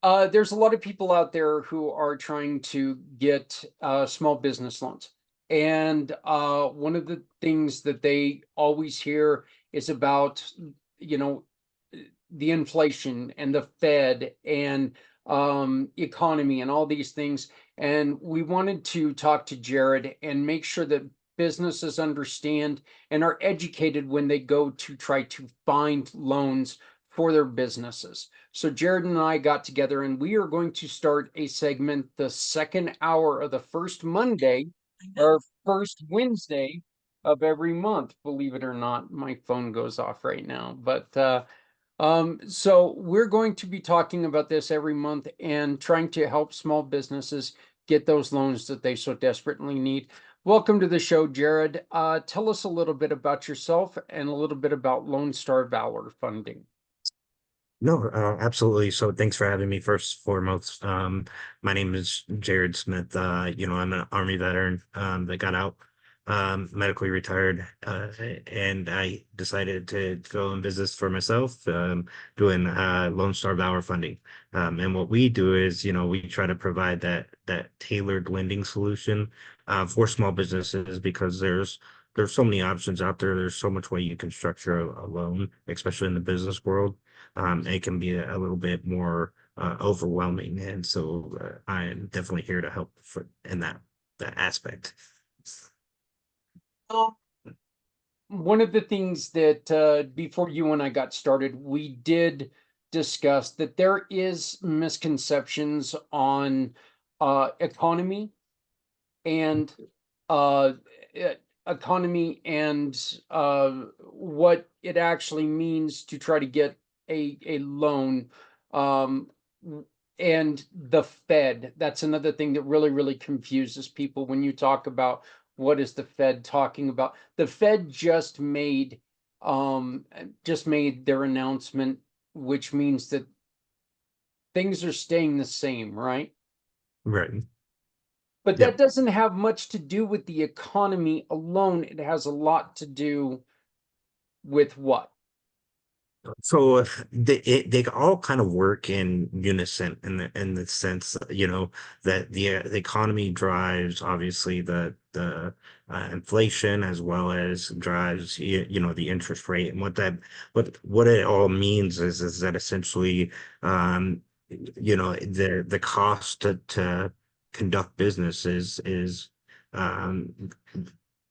There's a lot of people out there who are trying to get small business loans. And one of the things that they always hear is about, you know, the inflation and the Fed and economy and all these things. And we wanted to talk to Jerrod and make sure that businesses understand and are educated when they go to try to find loans for their businesses. So Jerrod and I got together and we are going to start a segment the second hour of the first Monday or first Wednesday of every month. Believe it or not, my phone goes off right now. So we're going to be talking about this every month and trying to help small businesses get those loans that they so desperately need. Welcome to the show, Jerrod. Tell us a little bit about yourself and a little bit about Lone Star Valor funding. No, absolutely. So thanks for having me first and foremost. My name is Jerrod Smith. I'm an Army veteran that got out, medically retired, and I decided to go in business for myself, doing Lone Star Valor funding. And what we do is, we try to provide that tailored lending solution for small businesses because there's so many options out there. There's so much way you can structure a loan, especially in the business world. It can be a little bit more overwhelming. And so I am definitely here to help in that aspect. Um, One of the things that before you and I got started, we did discuss that there is misconceptions on economy and uh, e- economy and what it actually means to try to get a loan. Um, and the Fed, that's another thing that really confuses people when you talk about what is the Fed talking about. The Fed just made their announcement, which means that things are staying the same, right? Right. But Yep. that doesn't have much to do with the economy alone. It has a lot to do with what? So they all kind of work in unison in the sense, that the economy drives obviously the inflation as well as drives the interest rate. And what it all means is that essentially the cost to conduct business is um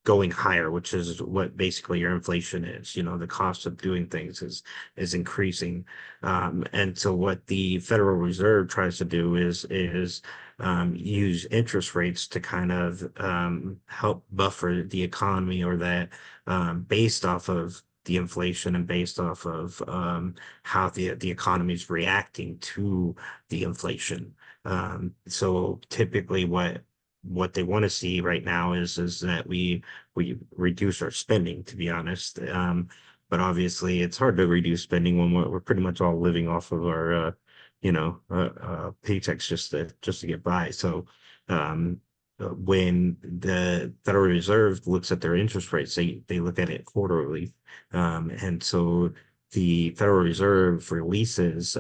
going higher, which is what basically your inflation is. The cost of doing things is increasing. And so what the Federal Reserve tries to do is use interest rates to kind of help buffer the economy, or that based off of the inflation and based off of how the economy is reacting to the inflation. So typically what they want to see right now is that we reduce our spending, to be honest. But obviously, it's hard to reduce spending when we're pretty much all living off of our, paychecks just to get by. So, when the Federal Reserve looks at their interest rates, they look at it quarterly, and so the Federal Reserve releases,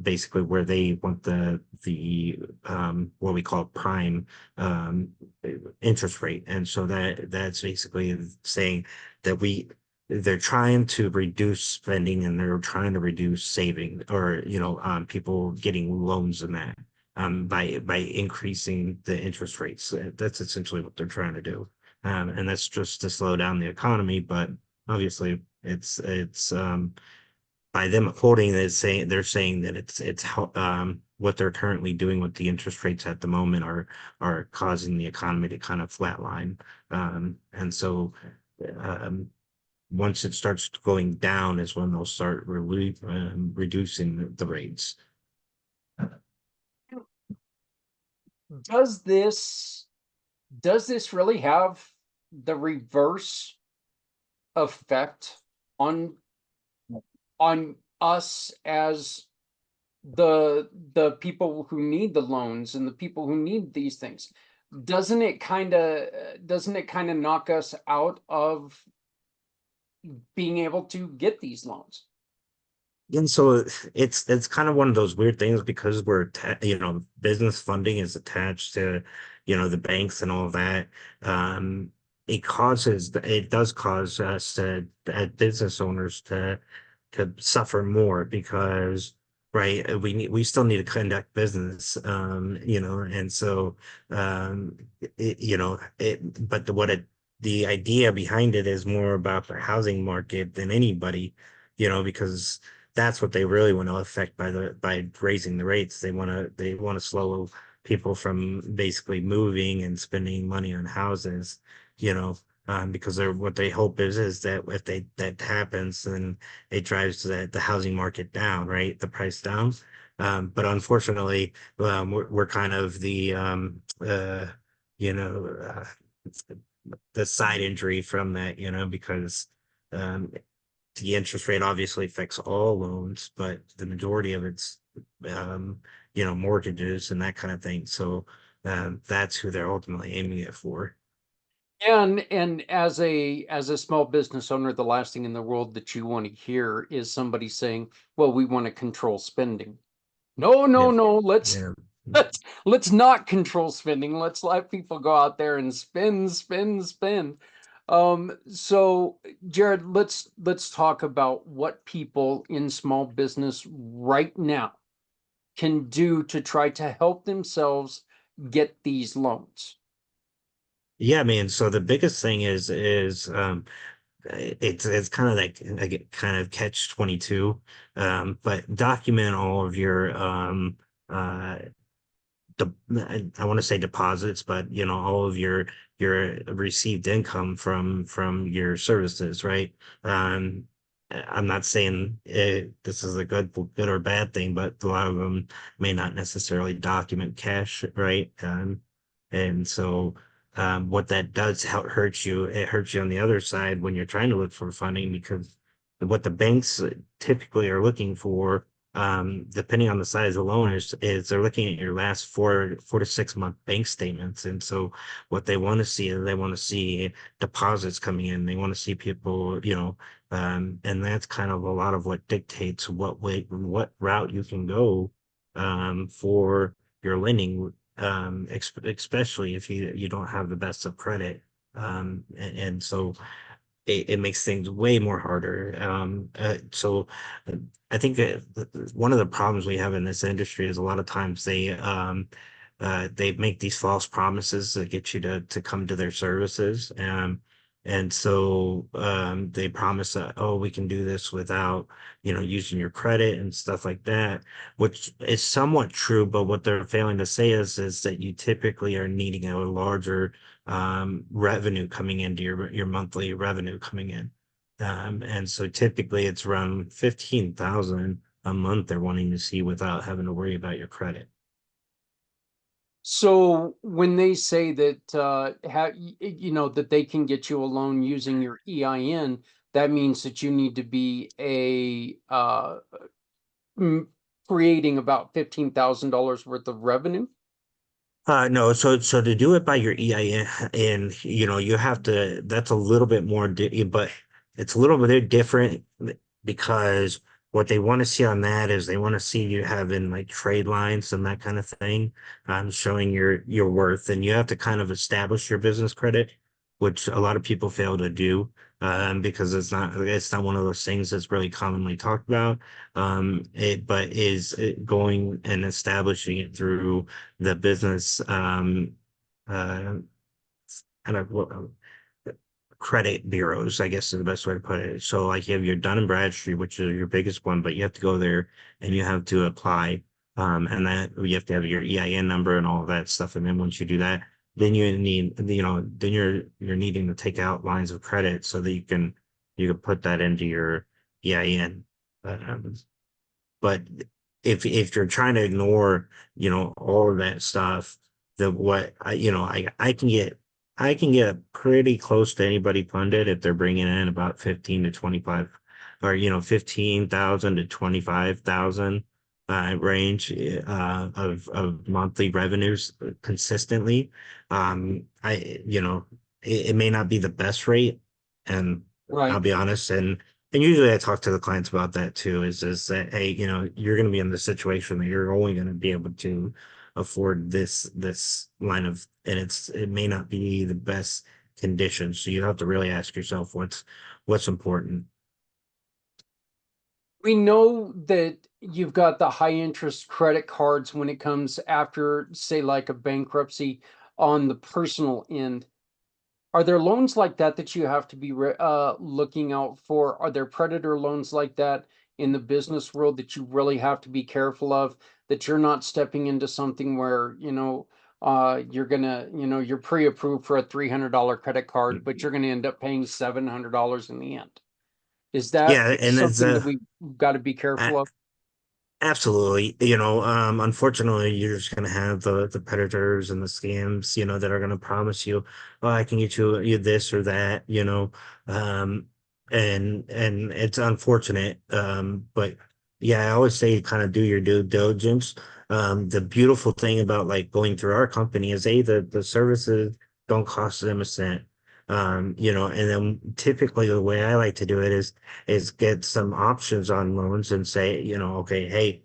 basically where they want the what we call prime um interest rate. And so that's basically saying that they're trying to reduce spending and they're trying to reduce saving, or people getting loans in that, by increasing the interest rates. That's essentially what they're trying to do. And that's just to slow down the economy, but obviously it's by them quoting it, saying they're saying that what they're currently doing with the interest rates at the moment are causing the economy to kind of flatline. And so um, once it starts going down is when they'll start reducing the rates. Does this does this really have the reverse effect on on us as the people who need the loans and the people who need these things? Doesn't it kind of knock us out of being able to get these loans? And so it's kind of one of those weird things because business funding is attached to, the banks and all that. Um, it does cause us business owners to suffer more because, right, we still need to conduct business, and so, um, the idea behind it is more about the housing market than anybody, because that's what they really want to affect by raising the rates. They want to slow people from basically moving and spending money on houses, because what they hope is that if that happens, then it drives the housing market down, right? The price down. But unfortunately, we're kind of you know, uh, the side injury from that, because um, the interest rate obviously affects all loans, but the majority of it's um, mortgages and that kind of thing. So that's who they're ultimately aiming it for. And as a small business owner, the last thing in the world that you want to hear is somebody saying, "Well, we want to control spending." No, no, Yeah, no. Let's yeah, let's not control spending. Let's let people go out there and spend, spend, spend. So Jerrod, let's talk about what people in small business right now can do to try to help themselves get these loans. yeah, man. So the biggest thing is it's kind of like kind of catch 22, but document all of your uh I want to say deposits, but all of your received income from your services, right? Um, I'm not saying this is a good or bad thing, but a lot of them may not necessarily document cash, right? And so what that does help hurt you, it hurts you on the other side when you're trying to look for funding because what the banks typically are looking for, depending on the size of the loan, is they're looking at your last 4 to 6 month bank statements. And so what they want to see is they want to see deposits coming in. They want to see people, and that's kind of a lot of what dictates what route you can go for your lending, especially if you don't have the best of credit. And so it makes things way more harder. So I think that one of the problems we have in this industry is a lot of times they make these false promises to get you to come to their services. And so they promise that, oh, we can do this without, using your credit and stuff like that, which is somewhat true. But what they're failing to say is that you typically are needing a larger revenue coming into your monthly revenue coming in. And so typically it's around 15,000 a month they're wanting to see without having to worry about your credit. So when they say that that they can get you a loan using your EIN, that means that you need to be m- creating about $15,000 worth of revenue. No, so to do it by your EIN, and you have to. That's a little bit more, but it's a little bit different because what they want to see on that is they want to see you having like trade lines and that kind of thing, showing your worth, and you have to kind of establish your business credit, which a lot of people fail to do, because it's not one of those things that's really commonly talked about. But is it going and establishing it through the business uh kind of credit bureaus, I guess is the best way to put it. So like you have your Dun and Bradstreet, which is your biggest one, but you have to go there and you have to apply. And that you have to have your EIN number and all of that stuff. And then once you do that, then then you're needing to take out lines of credit so that you can put that into your EIN. Um, but if you're trying to ignore, all of that stuff, the what I you know I can get pretty close to anybody funded if they're bringing in about 15 to 25, or 15,000 to 25,000 range of monthly revenues consistently. I you know it may not be the best rate, and I'll Right. be honest, and And usually I talk to the clients about that too, is that, hey, you're going to be in this situation that you're only going to be able to afford this line of, and it may not be the best conditions. So you have to really ask yourself what's important. We know that you've got the high interest credit cards when it comes after, say, like a bankruptcy on the personal end. Are there loans like that that you have to be looking out for? Are there predator loans like that in the business world that you really have to be careful of? That you're not stepping into something where, you're gonna, you're pre-approved for a $300 credit card, but you're gonna end up paying $700 in the end. Is that Yeah, and it's something that we've got to be a careful of? absolutely. Unfortunately, you're just going to have the predators and the scams, that are going to promise you, oh, I can get you this or that, um, and it's unfortunate. But yeah, I always say kind of do your due diligence. The beautiful thing about like going through our company is the services don't cost them a cent. And then typically the way I like to do it is get some options on loans and say, okay, hey,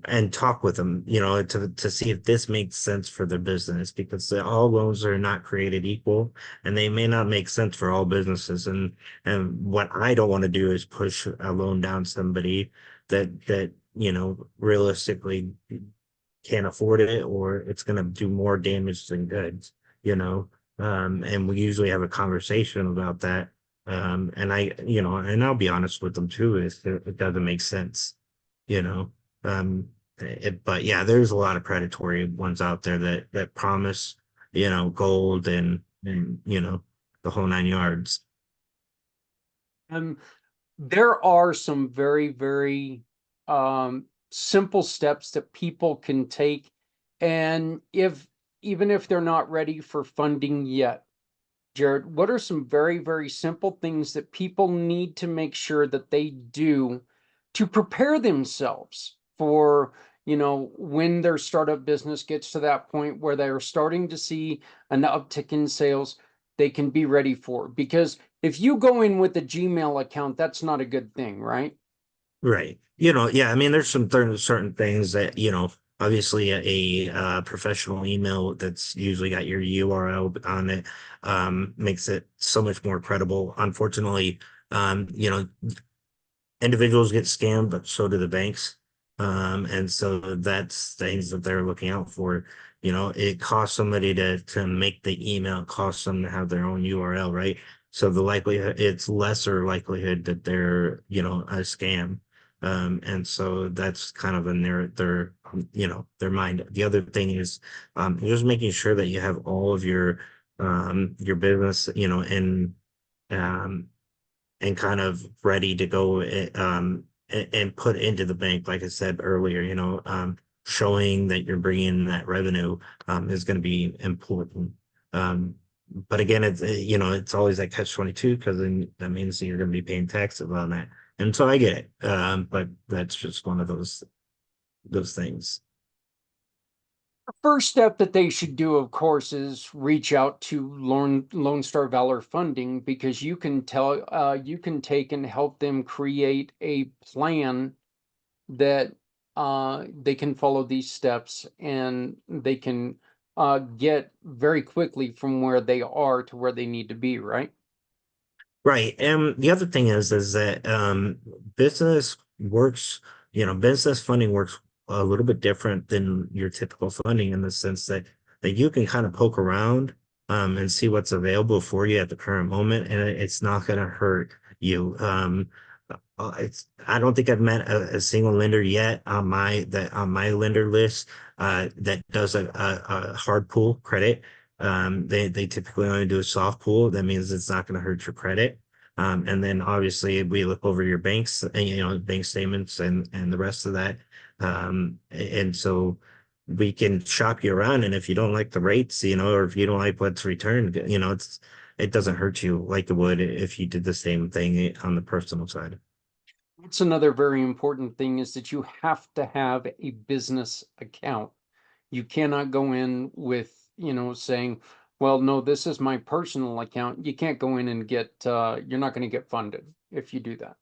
and talk with them, to see if this makes sense for their business because all loans are not created equal and they may not make sense for all businesses. And what I don't want to do is push a loan down somebody that realistically can't afford it or it's going to do more damage than good, you know. And we usually have a conversation about that. And I'll be honest with them too, is it doesn't make sense, you know. But yeah, there's a lot of predatory ones out there that promise, gold and the whole nine yards. Um, there are some very, very simple steps that people can take. And even if they're not ready for funding yet, Jerrod, what are some very, very simple things that people need to make sure that they do to prepare themselves for, when their startup business gets to that point where they're starting to see an uptick in sales, they can be ready for? Because if you go in with a Gmail account, that's not a good thing, right? Right. Yeah, I mean, there's some certain things that, obviously a professional email that's usually got your URL on it makes it so much more credible. Unfortunately, individuals get scammed, but so do the banks. And so that's things that they're looking out for. It costs somebody to make the email, it costs them to have their own URL, right? So the likelihood it's lesser likelihood that they're, a scam. And so that's kind of in their mind. The other thing is just making sure that you have all of your business, um and kind of ready to go and put into the bank, like I said earlier, showing that you're bringing in that revenue is going to be important. Um, but again, it's always that catch 22 because then that means that you're going to be paying taxes on that. And so I get it. But that's just one of those things. First step that they should do, of course, is reach out to Lone Star Valor Funding because you can take and help them create a plan that they can follow these steps and they can get very quickly from where they are to where they need to be, right? Right. And the other thing is that business works, business funding works a little bit different than your typical funding in the sense that you can kind of poke around and see what's available for you at the current moment, and it's not going to hurt you. I don't think I've met a single lender yet on my lender list that does a hard pull credit. They typically only do a soft pull. That means it's not going to hurt your credit. And then obviously we look over your banks and bank statements and the rest of that. And so we can shop you around. And if you don't like the rates, or if you don't like what's returned, it doesn't hurt you like it would if you did the same thing on the personal side. That's another very important thing is that you have to have a business account. You cannot go in with, saying, well, no, this is my personal account. You can't go in and you're not going to get funded if you do that.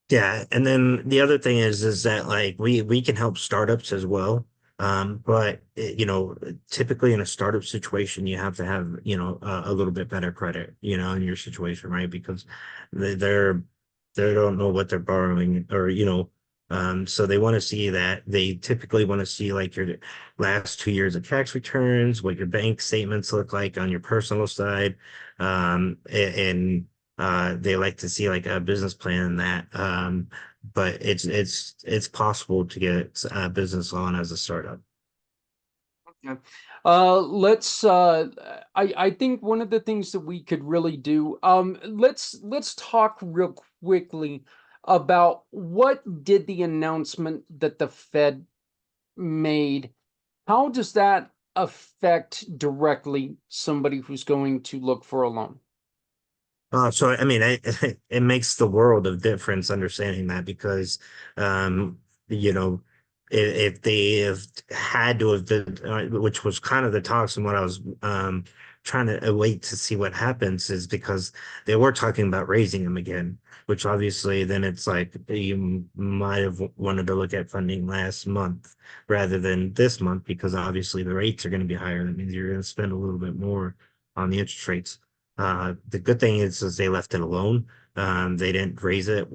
Yeah, and then the other thing is that like we can help startups as well. But you know, typically in a startup situation, you have to have, you know, a little bit better credit, you know, in your situation, right? Because they're they don't know what they're borrowing, or you know, so they want to see that they typically want to see like your last 2 years of tax returns, what your bank statements look like on your personal side, and they like to see like a business plan that, but it's possible to get a business on as a startup. Yeah. Let's I think one of the things that we could really do, let's talk real quickly about what did the announcement that the Fed made, how does that affect directly somebody who's going to look for a loan? So I mean, it makes the world of difference understanding that because, um, you know, if they have had to have been, which was kind of the talks and what I was trying to wait to see what happens is because they were talking about raising them again, which obviously then it's like you might have wanted to look at funding last month rather than this month because obviously the rates are going to be higher. That means you're going to spend a little bit more on the interest rates. The good thing is they left it alone. They didn't raise it.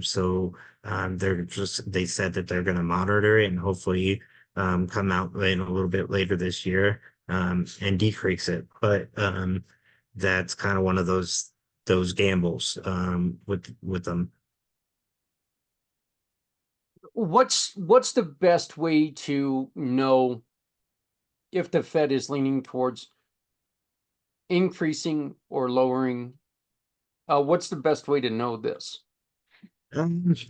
So they said that they're going to monitor it and hopefully come out in a little bit later this year and decrease it. But that's kind of one of those gambles with them. What's the best way to know if the Fed is leaning towards increasing or lowering? What's the best way to know this?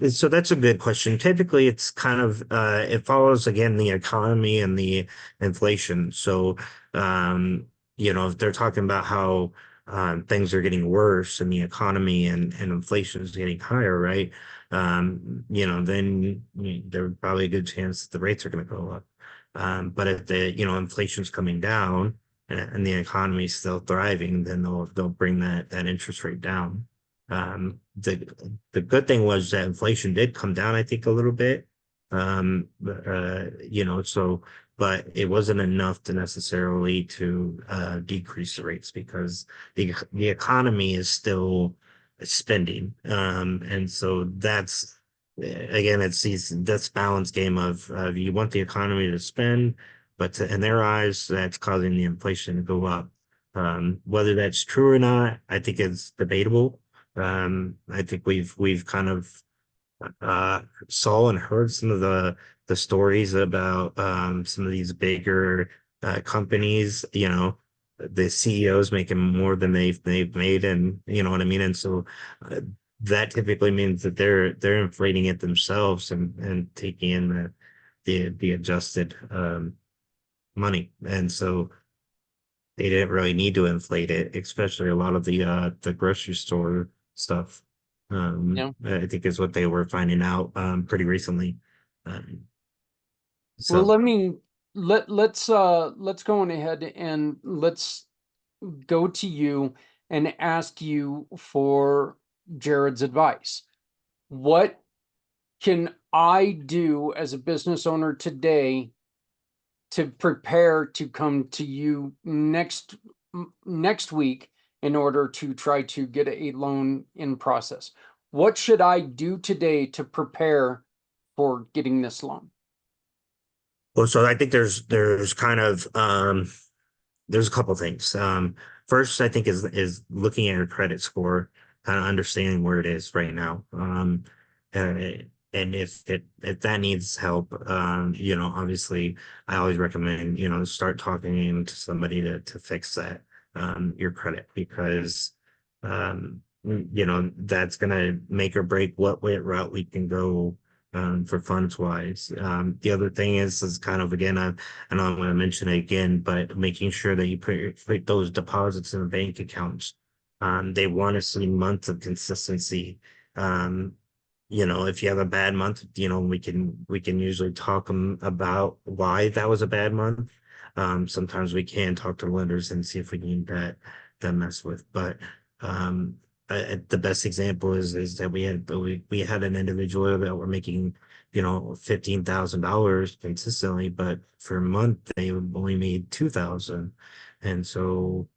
So that's a good question. Typically, it's kind of it follows again the economy and the inflation. So, you know, if they're talking about how things are getting worse and the economy and inflation is getting higher, right? You know, then there's probably a good chance that the rates are going to go up. But if the, you know, inflation's coming down and the economy is still thriving, then they'll bring that interest rate down. The good thing was that inflation did come down, I think, a little bit. You know, so but it wasn't enough to necessarily to decrease the rates because the economy is still spending. And so that's again, it's these this balance game of you want the economy to spend, but in their eyes, that's causing the inflation to go up. Whether that's true or not, I think it's debatable. I think we've kind of saw and heard some of the stories about some of these bigger companies, you know, the CEOs making more than they've made, and you know what I mean. And so uh, that typically means that they're inflating it themselves and taking in the adjusted money, and so they didn't really need to inflate it, especially a lot of the grocery store stuff. Yeah. I think is what they were finding out pretty recently. Um, Well, so let's go on ahead and let's go to you and ask you for Jared's advice. What can I do as a business owner today to prepare to come to you next week in order to try to get a loan in process? What should I do today to prepare for getting this loan? well, so I think there's kind of there's a couple things. First, I think is looking at your credit score, kind of understanding where it is right now. Uh, and if that needs help, you know, obviously, I always recommend, you know, start talking to somebody to fix that your credit because you know that's gonna make or break what way route we can go for funds wise. The other thing is kind of again, I know I'm going to mention it again, but making sure that you put those deposits in the bank accounts. They want to see months of consistency. Um, you know, if you have a bad month, you know, we can usually talk about why that was a bad month. Sometimes we can talk to lenders and see if we can get that mess with, but um, the best example is that we had an individual that were making, $15,000 consistently, but for a month they only made 2,000. And so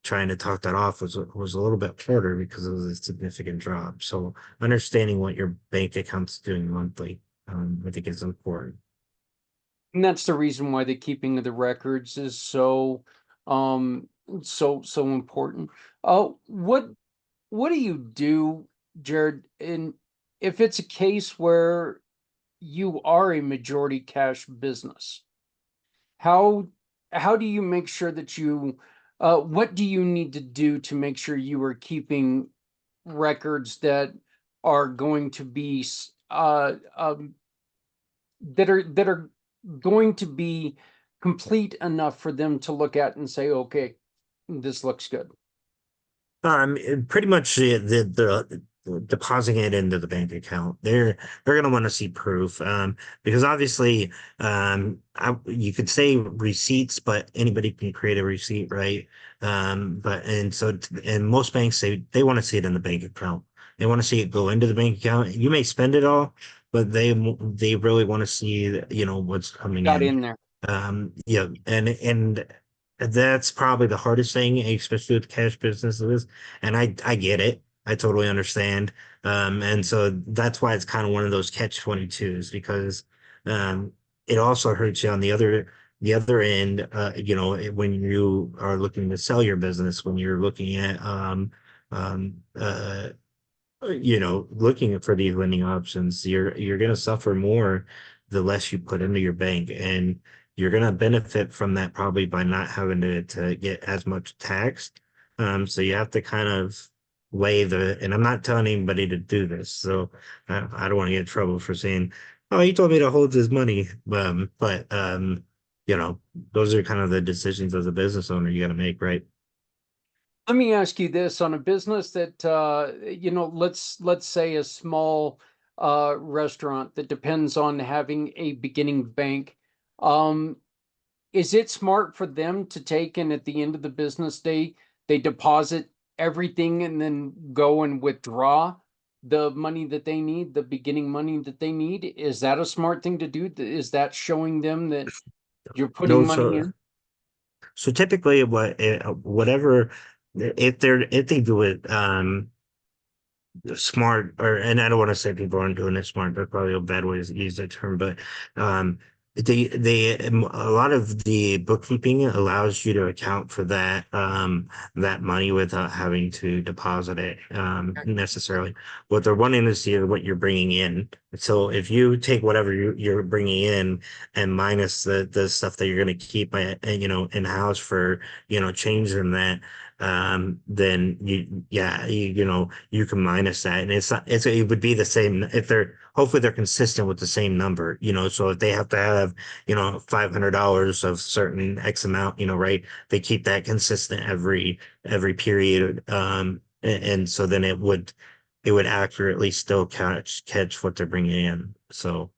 trying to talk that off was a little bit harder because it was a significant drop. So understanding what your bank account's doing monthly, I think is important. And that's the reason why the keeping of the records is um so important. What do you do, Jerrod, in if it's a case where you are a majority cash business? How how do you make sure that you what do you need to do to make sure you are keeping records that are going to be that are going to be complete enough for them to look at and say, okay, this looks good. Pretty much the depositing it into the bank account. They're gonna want to see proof. Because obviously, you could say receipts, but anybody can create a receipt, right? But and so and most banks they want to see it in the bank account. They want to see it go into the bank account. You may spend it all, but they really want to see, what's coming Got in. in there. Yeah, and that's probably the hardest thing, especially with cash businesses. And I get it. I totally understand. And so that's why it's kind of one of those catch 22s because um it also hurts you on the other end, when you are looking to sell your business, when you're looking at um uh looking for these lending options, you're going to suffer more the less you put into your bank, and you're going to benefit from that probably by not having to get as much taxed. So you have to kind of weigh and I'm not telling anybody to do this, so I don't want to get in trouble for saying, "Oh, he told me to hold his money," but you know, those are kind of the decisions as a business owner you got to make, right? Let me ask you this on a business that let's say a small restaurant that depends on having a beginning bank. Um, is it smart for them to take and at the end of the business day, they deposit everything and then go and withdraw the money that they need, the beginning money that they need? Is that a smart thing to do? Is that showing them that you're putting No, money so in? typically whatever, if they do it smart, or and I don't want to say people aren't doing it smart, that's probably a bad way to use that term, but um a lot of the bookkeeping allows you to account for that money without having to deposit it necessarily. What they're wanting to see is what you're bringing in. So if you take whatever you're bringing in and minus the stuff that you're going to keep in house for change in that, then you can minus that, and it would be the same if hopefully they're consistent with the same number. So if they have to have $500 of certain X amount, right, they keep that consistent every period. And so then it would accurately still catch what they're bringing in. So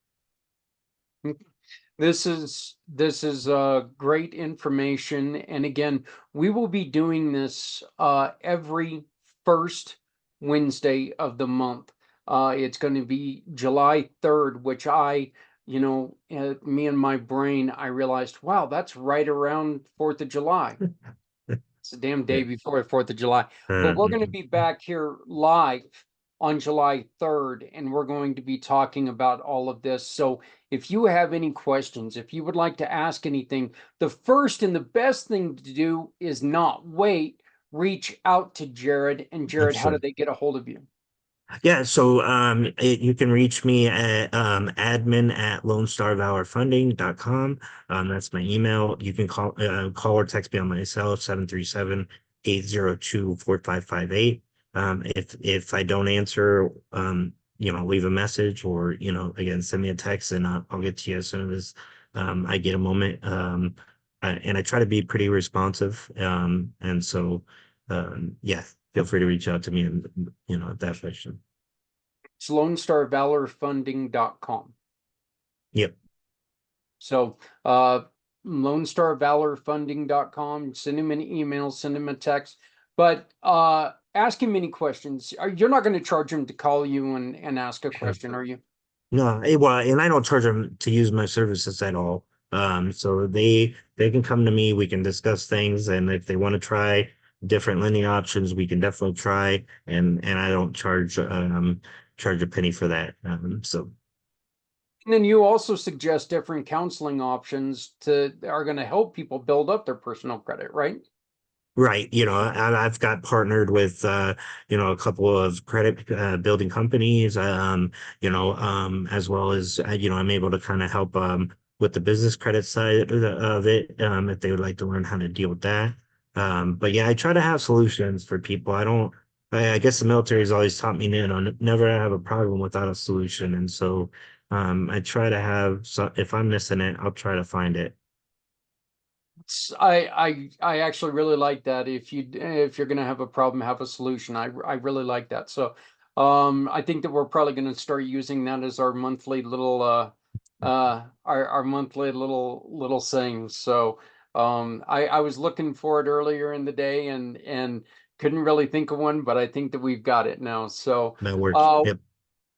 This is great information, and again, we will be doing this every first Wednesday of the month. It's going to be July 3rd, which me and my brain, I realized, wow, that's right around 4th of July. It's a damn yeah. day before the 4th of July. But we're going to be back here live on July 3rd, and we're going to be talking about all of this. So if you have any questions, if you would like to ask anything, the first and the best thing to do is not wait. Reach out to Jerrod. And Jerrod, how do Absolutely. they get a hold of you? Yeah, so you can reach me at admin@lonestarvalorfunding.com. That's my email. You can call or text me on my cell 737-802-4558. If I don't answer, leave a message, or again, send me a text, and I'll get to you as soon as I get a moment. And I try to be pretty responsive. And so yeah, feel free to reach out to me and that question. It's LoneStarValorFunding.com. Yep. So, LoneStarValorFunding.com, send him an email, send him a text. But ask him any questions. You're not going to charge him to call you and ask a Sure. question, are you? No, well, and I don't charge them to use my services at all. So they can come to me, we can discuss things, and if they want to try different lending options, we can definitely try. And I don't charge a penny for that. So And then you also suggest different counseling options to are going to help people build up their personal credit, right? right, I've got partnered with a couple of credit building companies, as well as I'm able to kind of help with the business credit side of it, if they would like to learn how to deal with that. But yeah, I try to have solutions for people. I guess the military has always taught me, never have a problem without a solution, and so I try to have. So if I'm missing it, I'll try to find it. I actually really like that. If you're gonna have a problem, have a solution. I really like that. So I think that we're probably gonna start using that as our monthly little our monthly little sayings. So I was looking for it earlier in the day and couldn't really think of one, but I think that we've got it now. So That works. uh Yep.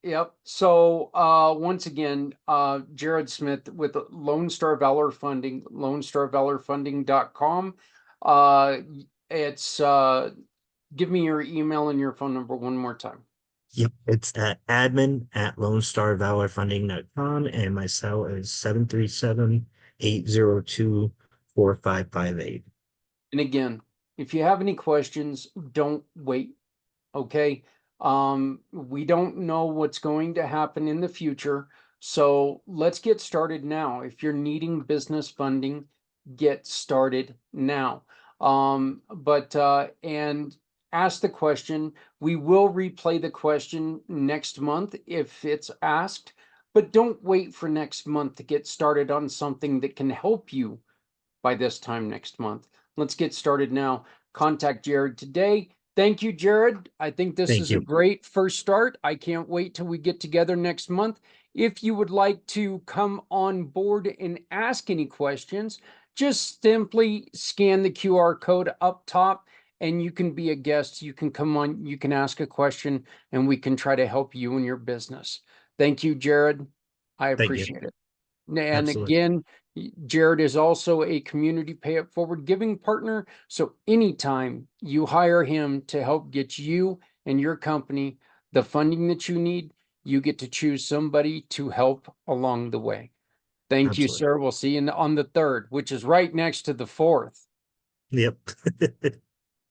yep. So once again, Jerrod Smith with Lone Star Valor Funding, lonestarvalorfunding.com. Uh it's give me your email and your phone number one more time. Yep, it's at admin@lonestarvalorfunding.com, and my cell is 737-802-4558. And again, if you have any questions, don't wait. Okay. We don't know what's going to happen in the future. So let's get started now. If you're needing business funding, get started now. And ask the question. We will replay the question next month if it's asked, but don't wait for next month to get started on something that can help you by this time next month. Let's get started now. Contact Jerrod today. Thank you, Jerrod. I think this Thank is a you. great first start. I can't wait till we get together next month. If you would like to come on board and ask any questions, just simply scan the QR code up top and you can be a guest. You can come on, you can ask a question, and we can try to help you in your business. Thank you, Jerrod. I Thank you. appreciate it. And Absolutely. again, Jerrod is also a community pay it forward giving partner. So anytime you hire him to help get you and your company the funding that you need, you get to choose somebody to help along the way. Thank you, Absolutely. sir. We'll see you on the 3rd, which is right next to the 4th. Yep.